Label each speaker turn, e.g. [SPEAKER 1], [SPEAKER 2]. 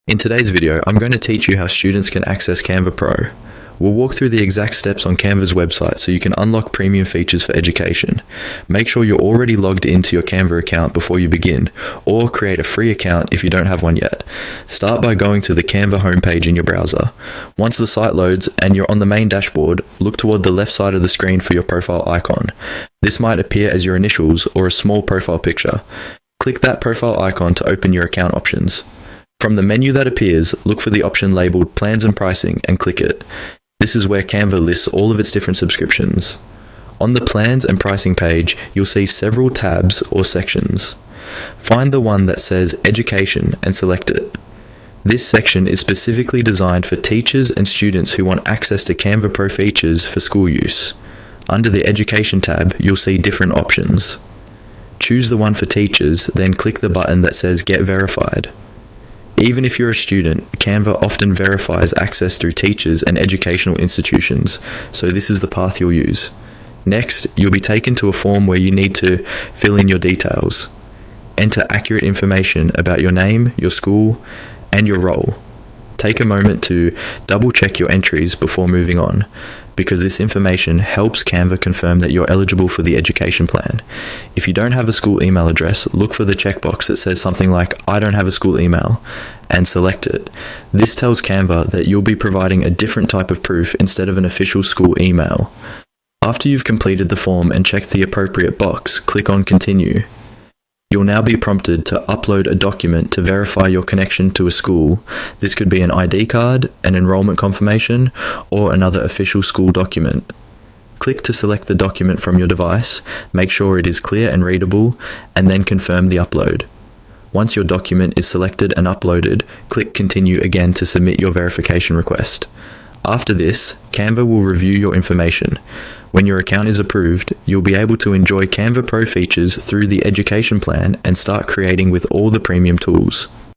[SPEAKER 1] In today's video, I'm going to teach you how students can access Canva Pro. We'll walk through the exact steps on Canva's website so you can unlock premium features for education. Make sure you're already logged into your Canva account before you begin, or create a free account if you don't have one yet. Start by going to the Canva homepage in your browser. Once the site loads and you're on the main dashboard, look toward the left side of the screen for your profile icon. This might appear as your initials or a small profile picture. Click that profile icon to open your account options. From the menu that appears, look for the option labeled Plans and Pricing and click it. This is where Canva lists all of its different subscriptions. On the Plans and Pricing page, you'll see several tabs or sections. Find the one that says Education and select it. This section is specifically designed for teachers and students who want access to Canva Pro features for school use. Under the Education tab, you'll see different options. Choose the one for teachers, then click the button that says Get Verified. Even if you're a student, Canva often verifies access through teachers and educational institutions, so this is the path you'll use. Next, you'll be taken to a form where you need to fill in your details. Enter accurate information about your name, your school, and your role. Take a moment to double check your entries before moving on, because this information helps Canva confirm that you're eligible for the education plan. If you don't have a school email address, look for the checkbox that says something like I don't have a school email and select it. This tells Canva that you'll be providing a different type of proof instead of an official school email. After you've completed the form and checked the appropriate box, click on Continue. You'll now be prompted to upload a document to verify your connection to a school. This could be an ID card, an enrollment confirmation, or another official school document. Click to select the document from your device, make sure it is clear and readable, and then confirm the upload. Once your document is selected and uploaded, click Continue again to submit your verification request. After this, Canva will review your information. When your account is approved, you'll be able to enjoy Canva Pro features through the education plan and start creating with all the premium tools.